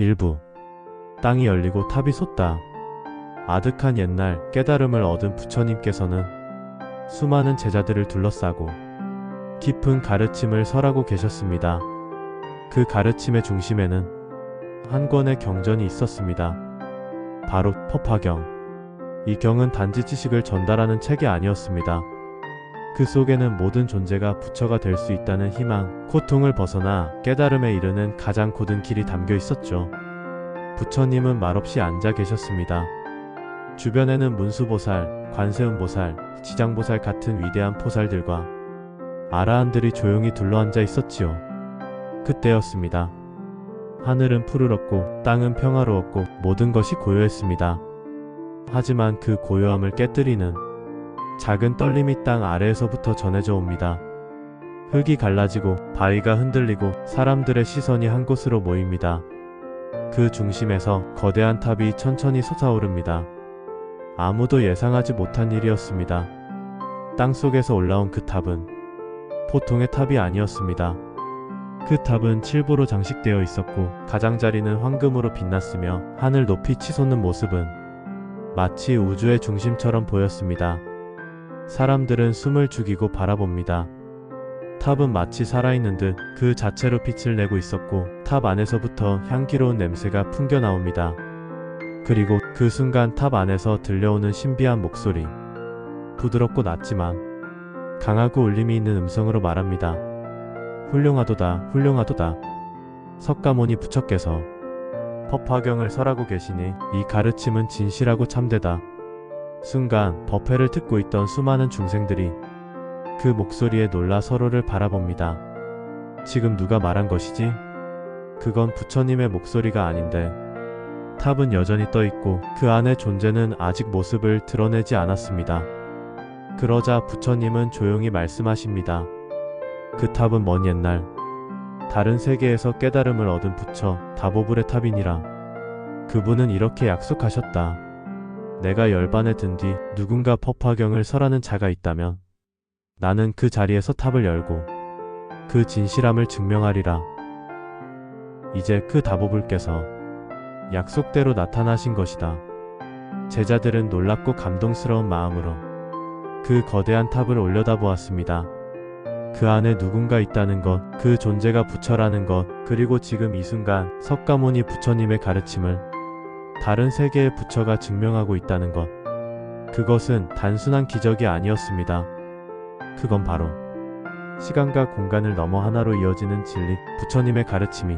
일부 땅이 열리고 탑이 솟다. 아득한 옛날 깨달음을 얻은 부처님께서는 수많은 제자들을 둘러싸고 깊은 가르침을 설하고 계셨습니다. 그 가르침의 중심에는 한 권의 경전이 있었습니다. 바로 법화경. 이 경은 단지 지식을 전달하는 책이 아니었습니다. 그 속에는 모든 존재가 부처가 될 수 있다는 희망, 고통을 벗어나 깨달음에 이르는 가장 고든 길이 담겨 있었죠. 부처님은 말없이 앉아 계셨습니다. 주변에는 문수보살, 관세음보살, 지장보살 같은 위대한 보살들과 아라한들이 조용히 둘러앉아 있었지요. 그때였습니다. 하늘은 푸르렀고 땅은 평화로웠고 모든 것이 고요했습니다. 하지만 그 고요함을 깨뜨리는 작은 떨림이 땅 아래에서부터 전해져 옵니다. 흙이 갈라지고 바위가 흔들리고 사람들의 시선이 한 곳으로 모입니다. 그 중심에서 거대한 탑이 천천히 솟아오릅니다. 아무도 예상하지 못한 일이었습니다. 땅속에서 올라온 그 탑은 보통의 탑이 아니었습니다. 그 탑은 칠보로 장식되어 있었고 가장자리는 황금으로 빛났으며 하늘 높이 치솟는 모습은 마치 우주의 중심처럼 보였습니다. 사람들은 숨을 죽이고 바라봅니다. 탑은 마치 살아있는 듯 그 자체로 빛을 내고 있었고 탑 안에서부터 향기로운 냄새가 풍겨나옵니다. 그리고 그 순간 탑 안에서 들려오는 신비한 목소리. 부드럽고 낮지만 강하고 울림이 있는 음성으로 말합니다. 훌륭하도다, 훌륭하도다. 석가모니 부처께서 법화경을 설하고 계시니 이 가르침은 진실하고 참되다. 순간 법회를 듣고 있던 수많은 중생들이 그 목소리에 놀라 서로를 바라봅니다. 지금 누가 말한 것이지? 그건 부처님의 목소리가 아닌데. 탑은 여전히 떠있고 그 안의 존재는 아직 모습을 드러내지 않았습니다. 그러자 부처님은 조용히 말씀하십니다. 그 탑은 먼 옛날 다른 세계에서 깨달음을 얻은 부처 다보불의 탑이니라. 그분은 이렇게 약속하셨다. 내가 열반에 든 뒤 누군가 법화경을 설하는 자가 있다면 나는 그 자리에서 탑을 열고 그 진실함을 증명하리라. 이제 그 다보불께서 약속대로 나타나신 것이다. 제자들은 놀랍고 감동스러운 마음으로 그 거대한 탑을 올려다보았습니다. 그 안에 누군가 있다는 것, 그 존재가 부처라는 것, 그리고 지금 이 순간 석가모니 부처님의 가르침을 다른 세계의 부처가 증명하고 있다는 것. 그것은 단순한 기적이 아니었습니다. 그건 바로 시간과 공간을 넘어 하나로 이어지는 진리, 부처님의 가르침이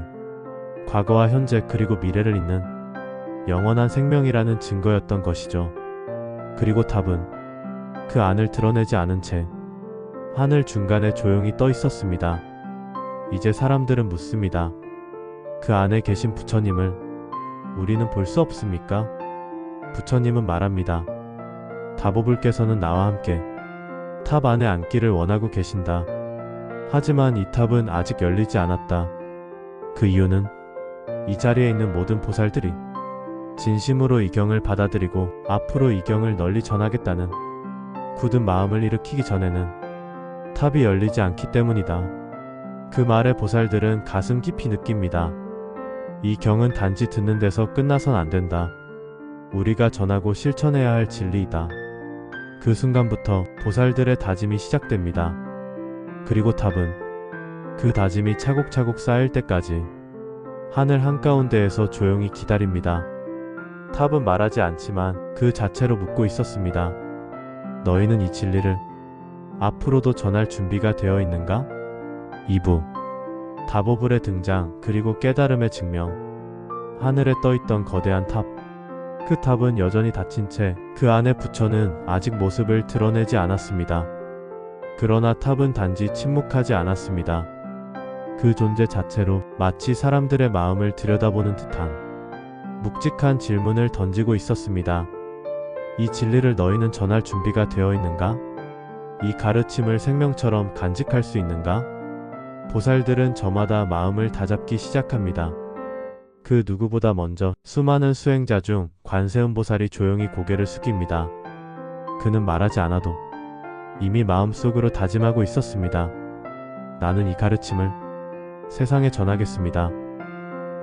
과거와 현재 그리고 미래를 잇는 영원한 생명이라는 증거였던 것이죠. 그리고 탑은 그 안을 드러내지 않은 채 하늘 중간에 조용히 떠 있었습니다. 이제 사람들은 묻습니다. 그 안에 계신 부처님을 우리는 볼 수 없습니까? 부처님은 말합니다. 다보불께서는 나와 함께 탑 안에 앉기를 원하고 계신다. 하지만 이 탑은 아직 열리지 않았다. 그 이유는 이 자리에 있는 모든 보살들이 진심으로 이 경을 받아들이고 앞으로 이 경을 널리 전하겠다는 굳은 마음을 일으키기 전에는 탑이 열리지 않기 때문이다. 그 말에 보살들은 가슴 깊이 느낍니다. 이 경은 단지 듣는 데서 끝나선 안 된다. 우리가 전하고 실천해야 할 진리이다. 그 순간부터 보살들의 다짐이 시작됩니다. 그리고 탑은 그 다짐이 차곡차곡 쌓일 때까지 하늘 한가운데에서 조용히 기다립니다. 탑은 말하지 않지만 그 자체로 묻고 있었습니다. 너희는 이 진리를 앞으로도 전할 준비가 되어 있는가? 2부 다보불의 등장 그리고 깨달음의 증명. 하늘에 떠있던 거대한 탑. 그 탑은 여전히 닫힌 채 그 안에 부처는 아직 모습을 드러내지 않았습니다. 그러나 탑은 단지 침묵하지 않았습니다. 그 존재 자체로 마치 사람들의 마음을 들여다보는 듯한 묵직한 질문을 던지고 있었습니다. 이 진리를 너희는 전할 준비가 되어 있는가? 이 가르침을 생명처럼 간직할 수 있는가? 보살들은 저마다 마음을 다잡기 시작합니다. 그 누구보다 먼저 수많은 수행자 중 관세음보살이 조용히 고개를 숙입니다. 그는 말하지 않아도 이미 마음속으로 다짐하고 있었습니다. 나는 이 가르침을 세상에 전하겠습니다.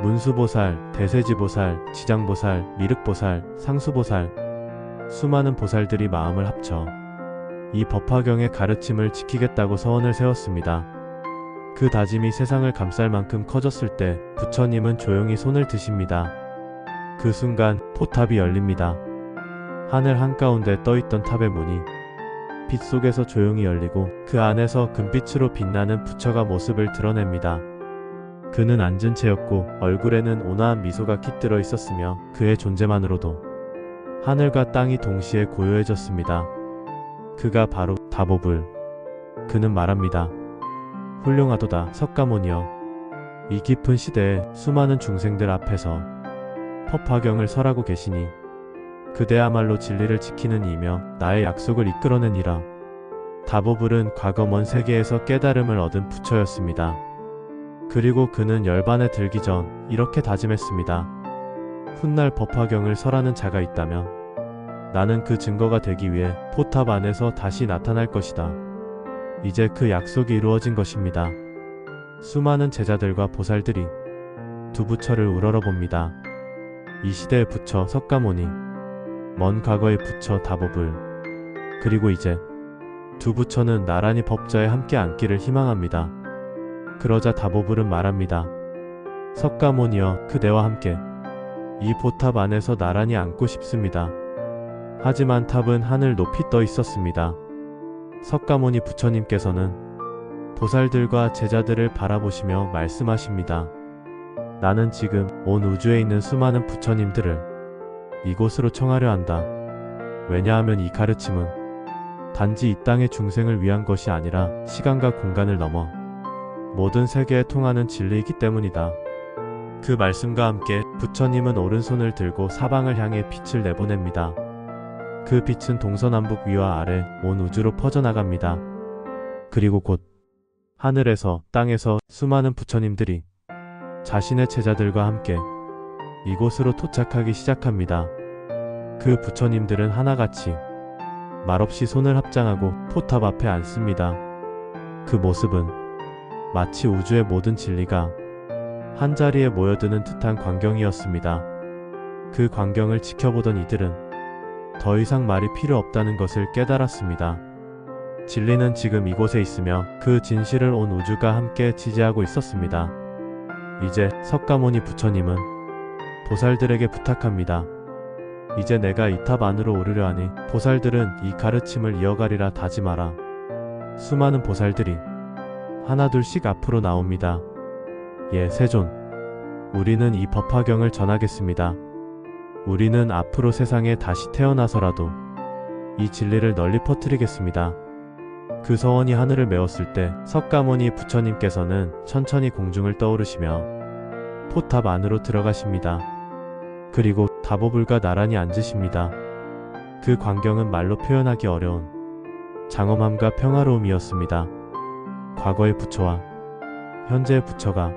문수보살, 대세지보살, 지장보살, 미륵보살, 상수보살, 수많은 보살들이 마음을 합쳐 이 법화경의 가르침을 지키겠다고 서원을 세웠습니다. 그 다짐이 세상을 감쌀 만큼 커졌을 때 부처님은 조용히 손을 드십니다. 그 순간 포탑이 열립니다. 하늘 한가운데 떠있던 탑의 문이 빛 속에서 조용히 열리고 그 안에서 금빛으로 빛나는 부처가 모습을 드러냅니다. 그는 앉은 채였고 얼굴에는 온화한 미소가 깃들어 있었으며 그의 존재만으로도 하늘과 땅이 동시에 고요해졌습니다. 그가 바로 다보불. 그는 말합니다. 훌륭하도다 석가모니여. 이 깊은 시대에 수많은 중생들 앞에서 법화경을 설하고 계시니 그대야말로 진리를 지키는 이며 나의 약속을 이끌어내니라. 다보불은 과거 먼 세계에서 깨달음을 얻은 부처였습니다. 그리고 그는 열반에 들기 전 이렇게 다짐했습니다. 훗날 법화경을 설하는 자가 있다면 나는 그 증거가 되기 위해 포탑 안에서 다시 나타날 것이다. 이제 그 약속이 이루어진 것입니다. 수많은 제자들과 보살들이 두 부처를 우러러봅니다. 이 시대의 부처 석가모니, 먼 과거의 부처 다보불, 그리고 이제 두 부처는 나란히 법좌에 함께 앉기를 희망합니다. 그러자 다보불은 말합니다. 석가모니여, 그대와 함께 이 보탑 안에서 나란히 앉고 싶습니다. 하지만 탑은 하늘 높이 떠 있었습니다. 석가모니 부처님께서는 보살들과 제자들을 바라보시며 말씀하십니다. 나는 지금 온 우주에 있는 수많은 부처님들을 이곳으로 청하려 한다. 왜냐하면 이 가르침은 단지 이 땅의 중생을 위한 것이 아니라 시간과 공간을 넘어 모든 세계에 통하는 진리이기 때문이다. 그 말씀과 함께 부처님은 오른손을 들고 사방을 향해 빛을 내보냅니다. 그 빛은 동서남북 위와 아래 온 우주로 퍼져나갑니다. 그리고 곧 하늘에서 땅에서 수많은 부처님들이 자신의 제자들과 함께 이곳으로 도착하기 시작합니다. 그 부처님들은 하나같이 말없이 손을 합장하고 포탑 앞에 앉습니다. 그 모습은 마치 우주의 모든 진리가 한자리에 모여드는 듯한 광경이었습니다. 그 광경을 지켜보던 이들은 더 이상 말이 필요 없다는 것을 깨달았습니다. 진리는 지금 이곳에 있으며 그 진실을 온 우주가 함께 지지하고 있었습니다. 이제 석가모니 부처님은 보살들에게 부탁합니다. 이제 내가 이 탑 안으로 오르려 하니 보살들은 이 가르침을 이어가리라 다짐하라. 수많은 보살들이 하나둘씩 앞으로 나옵니다. 예, 세존. 우리는 이 법화경을 전하겠습니다. 우리는 앞으로 세상에 다시 태어나서라도 이 진리를 널리 퍼뜨리겠습니다. 그 서원이 하늘을 메웠을 때 석가모니 부처님께서는 천천히 공중을 떠오르시며 포탑 안으로 들어가십니다. 그리고 다보불과 나란히 앉으십니다. 그 광경은 말로 표현하기 어려운 장엄함과 평화로움이었습니다. 과거의 부처와 현재의 부처가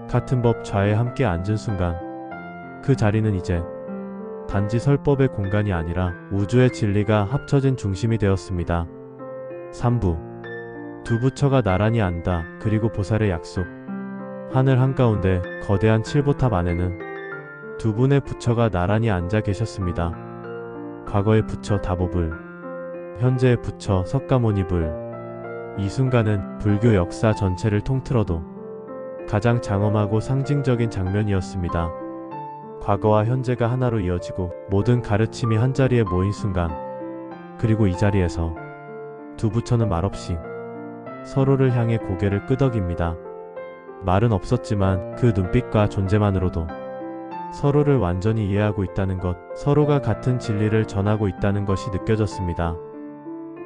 같은 법좌에 함께 앉은 순간 그 자리는 이제 단지 설법의 공간이 아니라 우주의 진리가 합쳐진 중심이 되었습니다. 3부. 두 부처가 나란히 앉아 그리고 보살의 약속. 하늘 한가운데 거대한 칠보탑 안에는 두 분의 부처가 나란히 앉아 계셨습니다. 과거의 부처 다보불, 현재의 부처 석가모니불. 이 순간은 불교 역사 전체를 통틀어도 가장 장엄하고 상징적인 장면이었습니다. 과거와 현재가 하나로 이어지고 모든 가르침이 한자리에 모인 순간, 그리고 이 자리에서 두 부처는 말없이 서로를 향해 고개를 끄덕입니다. 말은 없었지만 그 눈빛과 존재만으로도 서로를 완전히 이해하고 있다는 것, 서로가 같은 진리를 전하고 있다는 것이 느껴졌습니다.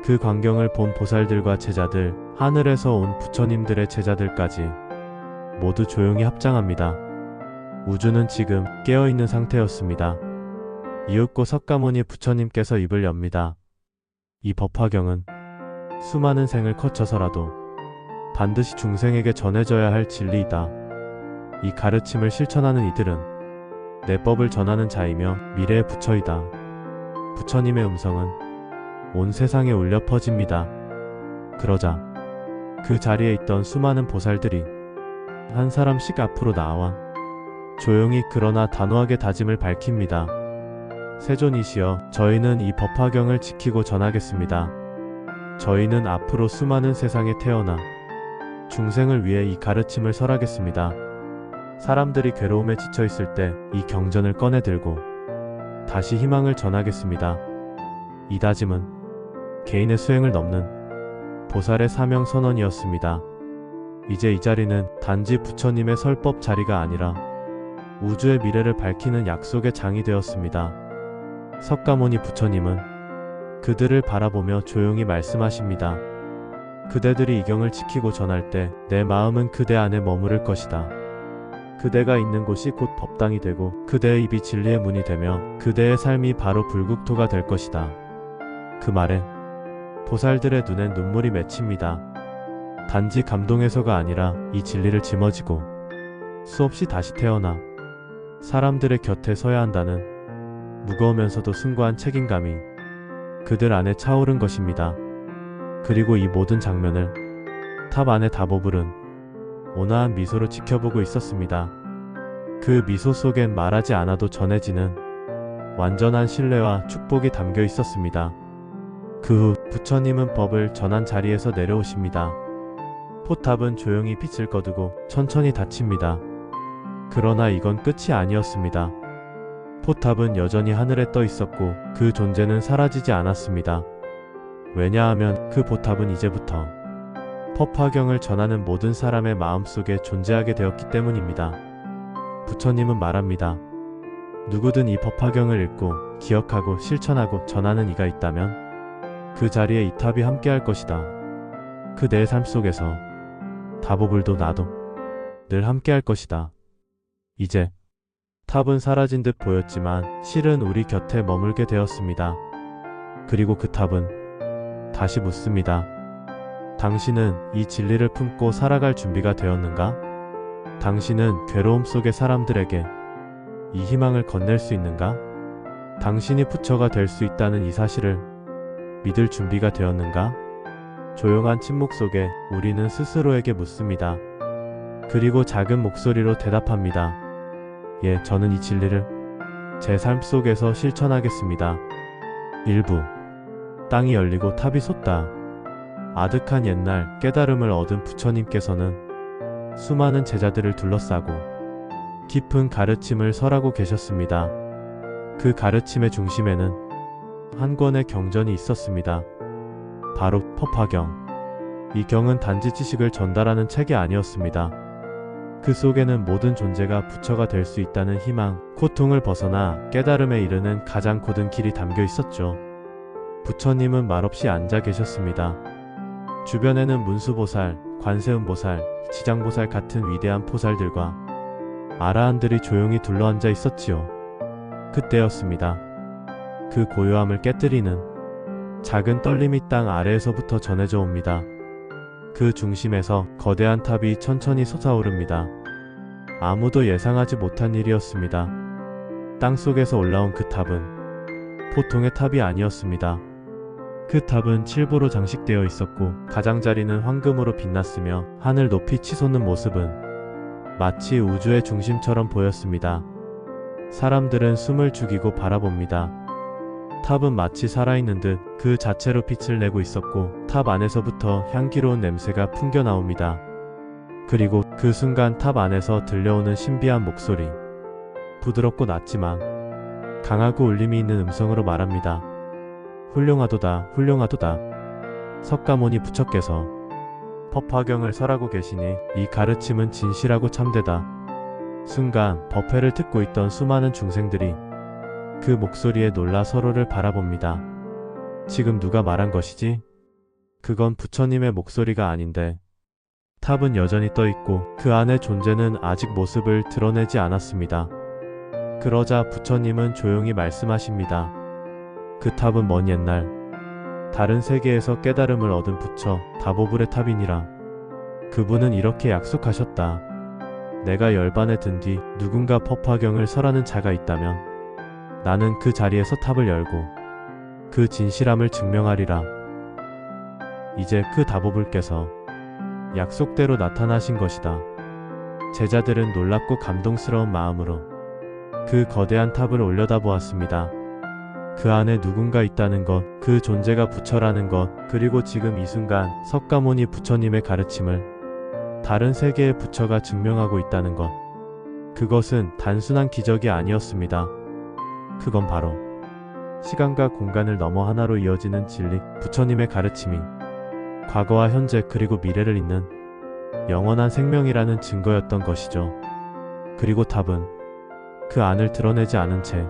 그 광경을 본 보살들과 제자들, 하늘에서 온 부처님들의 제자들까지 모두 조용히 합장합니다. 우주는 지금 깨어있는 상태였습니다. 이윽고 석가모니 부처님께서 입을 엽니다. 이 법화경은 수많은 생을 거쳐서라도 반드시 중생에게 전해져야 할 진리이다. 이 가르침을 실천하는 이들은 내 법을 전하는 자이며 미래의 부처이다. 부처님의 음성은 온 세상에 울려 퍼집니다. 그러자 그 자리에 있던 수많은 보살들이 한 사람씩 앞으로 나와 조용히 그러나 단호하게 다짐을 밝힙니다. 세존이시여, 저희는 이 법화경을 지키고 전하겠습니다. 저희는 앞으로 수많은 세상에 태어나 중생을 위해 이 가르침을 설하겠습니다. 사람들이 괴로움에 지쳐 있을 때 이 경전을 꺼내 들고 다시 희망을 전하겠습니다. 이 다짐은 개인의 수행을 넘는 보살의 사명 선언이었습니다. 이제 이 자리는 단지 부처님의 설법 자리가 아니라 우주의 미래를 밝히는 약속의 장이 되었습니다. 석가모니 부처님은 그들을 바라보며 조용히 말씀하십니다. 그대들이 이 경을 지키고 전할 때 내 마음은 그대 안에 머무를 것이다. 그대가 있는 곳이 곧 법당이 되고 그대의 입이 진리의 문이 되며 그대의 삶이 바로 불국토가 될 것이다. 그 말에 보살들의 눈엔 눈물이 맺힙니다. 단지 감동에서가 아니라 이 진리를 짊어지고 수없이 다시 태어나 사람들의 곁에 서야 한다는 무거우면서도 숭고한 책임감이 그들 안에 차오른 것입니다. 그리고 이 모든 장면을 탑 안의 다보불은 온화한 미소로 지켜보고 있었습니다. 그 미소 속엔 말하지 않아도 전해지는 완전한 신뢰와 축복이 담겨 있었습니다. 그 후 부처님은 법을 전한 자리에서 내려오십니다. 포탑은 조용히 빛을 거두고 천천히 닫힙니다. 그러나 이건 끝이 아니었습니다. 포탑은 여전히 하늘에 떠 있었고 그 존재는 사라지지 않았습니다. 왜냐하면 그 포탑은 이제부터 법화경을 전하는 모든 사람의 마음속에 존재하게 되었기 때문입니다. 부처님은 말합니다. 누구든 이 법화경을 읽고 기억하고 실천하고 전하는 이가 있다면 그 자리에 이 탑이 함께할 것이다. 그대의 삶 속에서 다보불도 나도 늘 함께할 것이다. 이제 탑은 사라진 듯 보였지만 실은 우리 곁에 머물게 되었습니다. 그리고 그 탑은 다시 묻습니다. 당신은 이 진리를 품고 살아갈 준비가 되었는가? 당신은 괴로움 속의 사람들에게 이 희망을 건넬 수 있는가? 당신이 부처가 될 수 있다는 이 사실을 믿을 준비가 되었는가? 조용한 침묵 속에 우리는 스스로에게 묻습니다. 그리고 작은 목소리로 대답합니다. 예, 저는 이 진리를 제 삶 속에서 실천하겠습니다. 일부 땅이 열리고 탑이 솟다. 아득한 옛날 깨달음을 얻은 부처님께서는 수많은 제자들을 둘러싸고 깊은 가르침을 설하고 계셨습니다. 그 가르침의 중심에는 한 권의 경전이 있었습니다. 바로 법화경. 이 경은 단지 지식을 전달하는 책이 아니었습니다. 그 속에는 모든 존재가 부처가 될 수 있다는 희망, 고통을 벗어나 깨달음에 이르는 가장 고든 길이 담겨 있었죠. 부처님은 말없이 앉아 계셨습니다. 주변에는 문수보살, 관세음보살, 지장보살 같은 위대한 보살들과 아라한들이 조용히 둘러앉아 있었지요. 그때였습니다. 그 고요함을 깨뜨리는 작은 떨림이 땅 아래에서부터 전해져 옵니다. 그 중심에서 거대한 탑이 천천히 솟아오릅니다. 아무도 예상하지 못한 일이었습니다. 땅 속에서 올라온 그 탑은 보통의 탑이 아니었습니다. 그 탑은 칠보로 장식되어 있었고 가장자리는 황금으로 빛났으며 하늘 높이 치솟는 모습은 마치 우주의 중심처럼 보였습니다. 사람들은 숨을 죽이고 바라봅니다. 탑은 마치 살아있는 듯 그 자체로 빛을 내고 있었고 탑 안에서부터 향기로운 냄새가 풍겨나옵니다. 그리고 그 순간 탑 안에서 들려오는 신비한 목소리. 부드럽고 낮지만 강하고 울림이 있는 음성으로 말합니다. 훌륭하도다, 훌륭하도다. 석가모니 부처께서 법화경을 설하고 계시니 이 가르침은 진실하고 참되다. 순간 법회를 듣고 있던 수많은 중생들이 그 목소리에 놀라 서로를 바라봅니다. 지금 누가 말한 것이지? 그건 부처님의 목소리가 아닌데. 탑은 여전히 떠있고 그 안의 존재는 아직 모습을 드러내지 않았습니다. 그러자 부처님은 조용히 말씀하십니다. 그 탑은 먼 옛날 다른 세계에서 깨달음을 얻은 부처 다보불의 탑이니라. 그분은 이렇게 약속하셨다. 내가 열반에 든 뒤 누군가 법화경을 설하는 자가 있다면 나는 그 자리에서 탑을 열고 그 진실함을 증명하리라. 이제 그 다보불께서 약속대로 나타나신 것이다. 제자들은 놀랍고 감동스러운 마음으로 그 거대한 탑을 올려다보았습니다. 그 안에 누군가 있다는 것, 그 존재가 부처라는 것, 그리고 지금 이 순간 석가모니 부처님의 가르침을 다른 세계의 부처가 증명하고 있다는 것. 그것은 단순한 기적이 아니었습니다. 그건 바로 시간과 공간을 넘어 하나로 이어지는 진리, 부처님의 가르침이 과거와 현재 그리고 미래를 잇는 영원한 생명이라는 증거였던 것이죠. 그리고 탑은 그 안을 드러내지 않은 채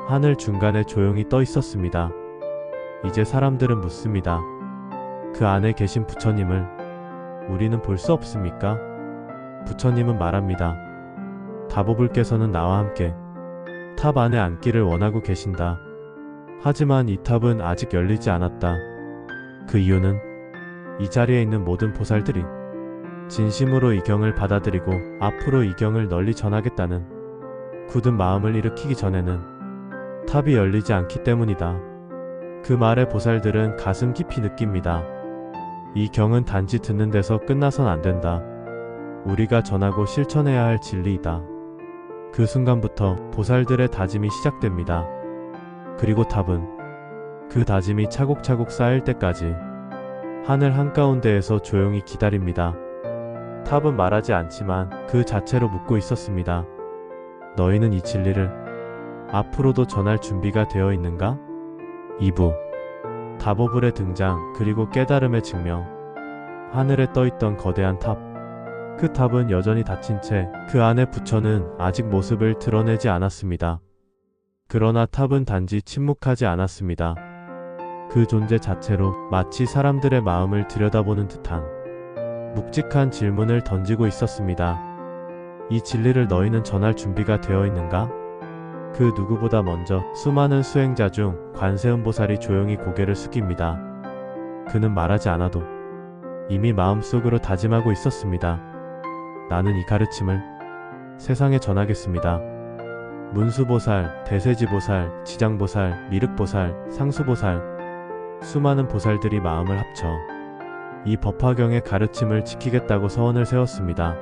하늘 중간에 조용히 떠 있었습니다. 이제 사람들은 묻습니다. 그 안에 계신 부처님을 우리는 볼 수 없습니까? 부처님은 말합니다. 다보불께서는 나와 함께 탑 안에 앉기를 원하고 계신다. 하지만 이 탑은 아직 열리지 않았다. 그 이유는 이 자리에 있는 모든 보살들이 진심으로 이 경을 받아들이고 앞으로 이 경을 널리 전하겠다는 굳은 마음을 일으키기 전에는 탑이 열리지 않기 때문이다. 그 말에 보살들은 가슴 깊이 느낍니다. 이 경은 단지 듣는 데서 끝나선 안 된다. 우리가 전하고 실천해야 할 진리이다. 그 순간부터 보살들의 다짐이 시작됩니다. 그리고 탑은 그 다짐이 차곡차곡 쌓일 때까지 하늘 한가운데에서 조용히 기다립니다. 탑은 말하지 않지만 그 자체로 묻고 있었습니다. 너희는 이 진리를 앞으로도 전할 준비가 되어 있는가? 2부 다보불의 등장 그리고 깨달음의 증명. 하늘에 떠있던 거대한 탑. 그 탑은 여전히 닫힌 채 그 안에 부처는 아직 모습을 드러내지 않았습니다. 그러나 탑은 단지 침묵하지 않았습니다. 그 존재 자체로 마치 사람들의 마음을 들여다보는 듯한 묵직한 질문을 던지고 있었습니다. 이 진리를 너희는 전할 준비가 되어 있는가? 그 누구보다 먼저 수많은 수행자 중 관세음보살이 조용히 고개를 숙입니다. 그는 말하지 않아도 이미 마음속으로 다짐하고 있었습니다. 나는 이 가르침을 세상에 전하겠습니다. 문수보살, 대세지보살, 지장보살, 미륵보살, 상수보살, 수많은 보살들이 마음을 합쳐 이 법화경의 가르침을 지키겠다고 서원을 세웠습니다.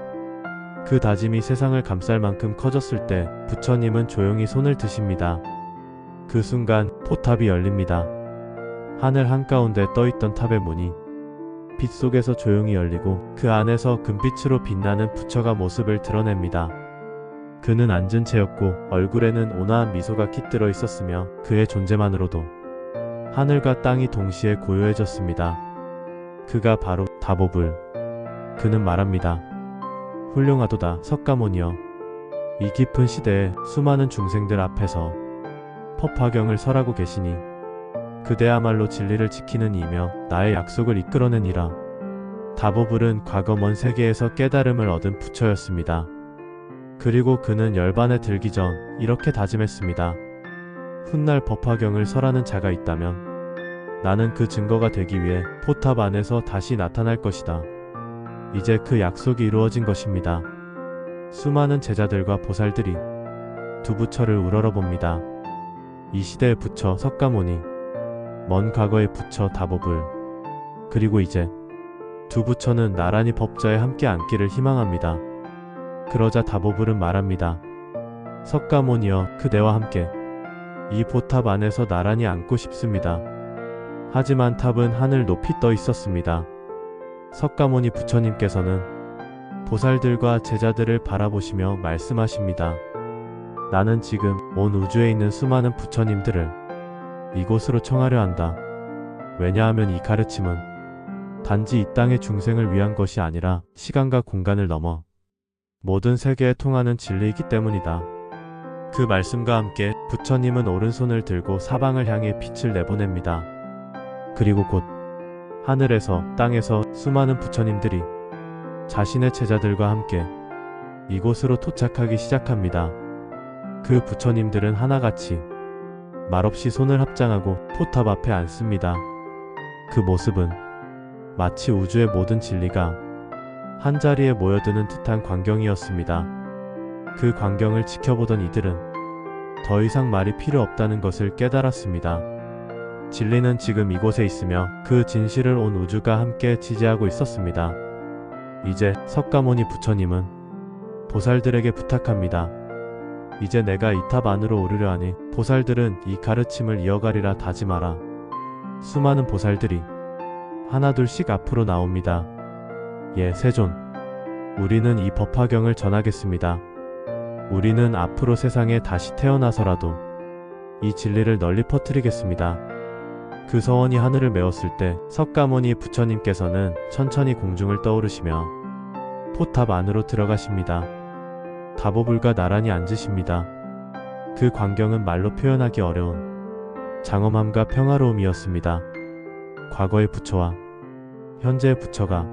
그 다짐이 세상을 감쌀 만큼 커졌을 때 부처님은 조용히 손을 드십니다. 그 순간 포탑이 열립니다. 하늘 한가운데 떠있던 탑의 문이 빛 속에서 조용히 열리고 그 안에서 금빛으로 빛나는 부처가 모습을 드러냅니다. 그는 앉은 채였고 얼굴에는 온화한 미소가 깃들어 있었으며 그의 존재만으로도 하늘과 땅이 동시에 고요해졌습니다. 그가 바로 다보불. 그는 말합니다. 훌륭하도다 석가모니여. 이 깊은 시대에 수많은 중생들 앞에서 법화경을 설하고 계시니 그대야말로 진리를 지키는 이며 나의 약속을 이끌어낸 이라. 다보불은 과거 먼 세계에서 깨달음을 얻은 부처였습니다. 그리고 그는 열반에 들기 전 이렇게 다짐했습니다. 훗날 법화경을 설하는 자가 있다면 나는 그 증거가 되기 위해 포탑 안에서 다시 나타날 것이다. 이제 그 약속이 이루어진 것입니다. 수많은 제자들과 보살들이 두 부처를 우러러봅니다. 이 시대의 부처 석가모니, 먼 과거의 부처 다보불, 그리고 이제 두 부처는 나란히 법좌에 함께 앉기를 희망합니다. 그러자 다보불은 말합니다. 석가모니여, 그대와 함께 이 보탑 안에서 나란히 앉고 싶습니다. 하지만 탑은 하늘 높이 떠 있었습니다. 석가모니 부처님께서는 보살들과 제자들을 바라보시며 말씀하십니다. 나는 지금 온 우주에 있는 수많은 부처님들을 이곳으로 청하려 한다. 왜냐하면 이 가르침은 단지 이 땅의 중생을 위한 것이 아니라 시간과 공간을 넘어 모든 세계에 통하는 진리이기 때문이다. 그 말씀과 함께 부처님은 오른손을 들고 사방을 향해 빛을 내보냅니다. 그리고 곧 하늘에서 땅에서 수많은 부처님들이 자신의 제자들과 함께 이곳으로 도착하기 시작합니다. 그 부처님들은 하나같이 말없이 손을 합장하고 포탑 앞에 앉습니다. 그 모습은 마치 우주의 모든 진리가 한자리에 모여드는 듯한 광경이었습니다. 그 광경을 지켜보던 이들은 더 이상 말이 필요 없다는 것을 깨달았습니다. 진리는 지금 이곳에 있으며 그 진실을 온 우주가 함께 지지하고 있었습니다. 이제 석가모니 부처님은 보살들에게 부탁합니다. 이제 내가 이 탑 안으로 오르려 하니 보살들은 이 가르침을 이어가리라 다짐하라. 수많은 보살들이 하나둘씩 앞으로 나옵니다. 예, 세존. 우리는 이 법화경을 전하겠습니다. 우리는 앞으로 세상에 다시 태어나서라도 이 진리를 널리 퍼뜨리겠습니다. 그 서원이 하늘을 메웠을 때 석가모니 부처님께서는 천천히 공중을 떠오르시며 포탑 안으로 들어가십니다. 다보불과 나란히 앉으십니다. 그 광경은 말로 표현하기 어려운 장엄함과 평화로움이었습니다. 과거의 부처와 현재의 부처가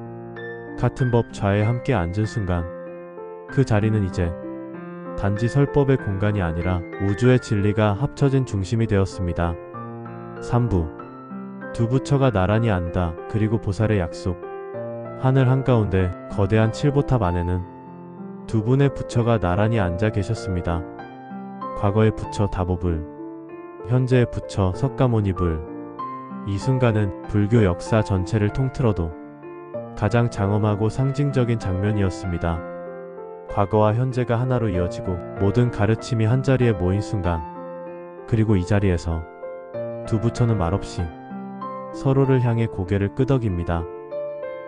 같은 법 좌에 함께 앉은 순간 그 자리는 이제 단지 설법의 공간이 아니라 우주의 진리가 합쳐진 중심이 되었습니다. 3부. 두 부처가 나란히 앉아 그리고 보살의 약속. 하늘 한가운데 거대한 칠보탑 안에는 두 분의 부처가 나란히 앉아 계셨습니다. 과거의 부처 다보불, 현재의 부처 석가모니불. 이 순간은 불교 역사 전체를 통틀어도 가장 장엄하고 상징적인 장면이었습니다. 과거와 현재가 하나로 이어지고 모든 가르침이 한자리에 모인 순간, 그리고 이 자리에서 두 부처는 말없이 서로를 향해 고개를 끄덕입니다.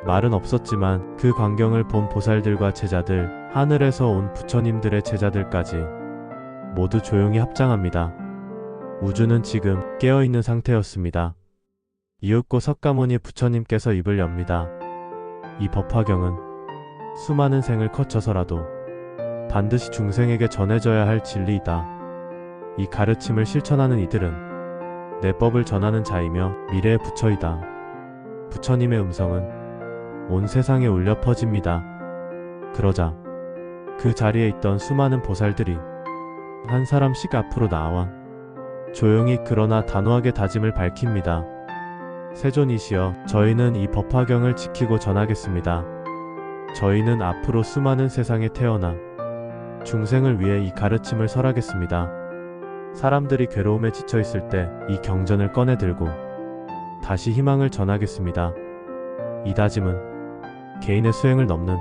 말은 없었지만 그 광경을 본 보살들과 제자들, 하늘에서 온 부처님들의 제자들까지 모두 조용히 합장합니다. 우주는 지금 깨어있는 상태였습니다. 이윽고 석가모니 부처님께서 입을 엽니다. 이 법화경은 수많은 생을 거쳐서라도 반드시 중생에게 전해져야 할 진리이다. 이 가르침을 실천하는 이들은 내 법을 전하는 자이며 미래의 부처이다. 부처님의 음성은 온 세상에 울려 퍼집니다. 그러자 그 자리에 있던 수많은 보살들이 한 사람씩 앞으로 나와 조용히 그러나 단호하게 다짐을 밝힙니다. 세존이시여, 저희는 이 법화경을 지키고 전하겠습니다. 저희는 앞으로 수많은 세상에 태어나 중생을 위해 이 가르침을 설하겠습니다. 사람들이 괴로움에 지쳐 있을 때 이 경전을 꺼내 들고 다시 희망을 전하겠습니다. 이 다짐은 개인의 수행을 넘는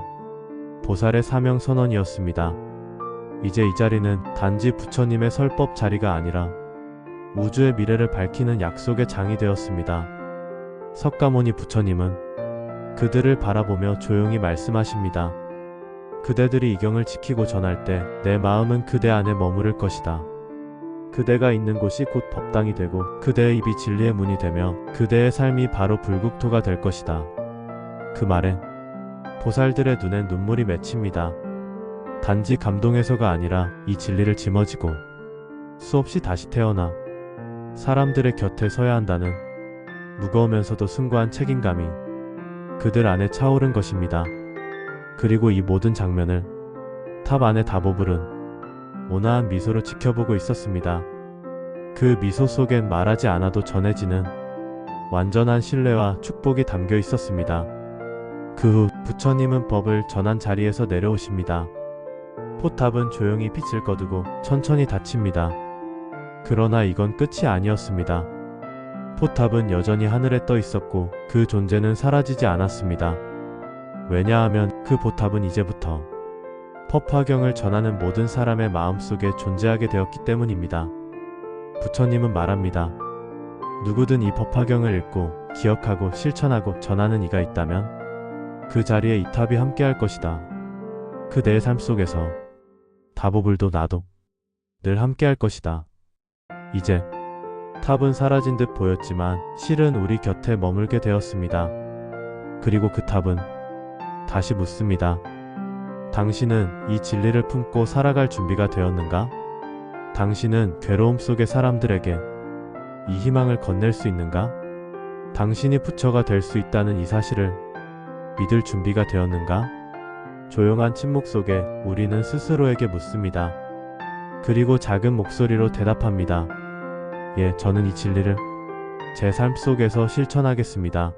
보살의 사명 선언이었습니다. 이제 이 자리는 단지 부처님의 설법 자리가 아니라 우주의 미래를 밝히는 약속의 장이 되었습니다. 석가모니 부처님은 그들을 바라보며 조용히 말씀하십니다. 그대들이 이 경을 지키고 전할 때 내 마음은 그대 안에 머무를 것이다. 그대가 있는 곳이 곧 법당이 되고 그대의 입이 진리의 문이 되며 그대의 삶이 바로 불국토가 될 것이다. 그 말에 보살들의 눈엔 눈물이 맺힙니다. 단지 감동에서가 아니라 이 진리를 짊어지고 수없이 다시 태어나 사람들의 곁에 서야 한다는 무거우면서도 숭고한 책임감이 그들 안에 차오른 것입니다. 그리고 이 모든 장면을 탑 안의 다보불은 온화한 미소로 지켜보고 있었습니다. 그 미소 속엔 말하지 않아도 전해지는 완전한 신뢰와 축복이 담겨 있었습니다. 그 후 부처님은 법을 전한 자리에서 내려오십니다. 포탑은 조용히 빛을 거두고 천천히 닫힙니다. 그러나 이건 끝이 아니었습니다. 포탑은 여전히 하늘에 떠 있었고 그 존재는 사라지지 않았습니다. 왜냐하면 그 포탑은 이제부터 법화경을 전하는 모든 사람의 마음속에 존재하게 되었기 때문입니다. 부처님은 말합니다. 누구든 이 법화경을 읽고 기억하고 실천하고 전하는 이가 있다면 그 자리에 이 탑이 함께할 것이다. 그대의 삶 속에서 다보불도 나도 늘 함께할 것이다. 이제 탑은 사라진 듯 보였지만 실은 우리 곁에 머물게 되었습니다. 그리고 그 탑은 다시 묻습니다. 당신은 이 진리를 품고 살아갈 준비가 되었는가? 당신은 괴로움 속의 사람들에게 이 희망을 건넬 수 있는가? 당신이 부처가 될 수 있다는 이 사실을 믿을 준비가 되었는가? 조용한 침묵 속에 우리는 스스로에게 묻습니다. 그리고 작은 목소리로 대답합니다. 예, 저는 이 진리를 제 삶 속에서 실천하겠습니다.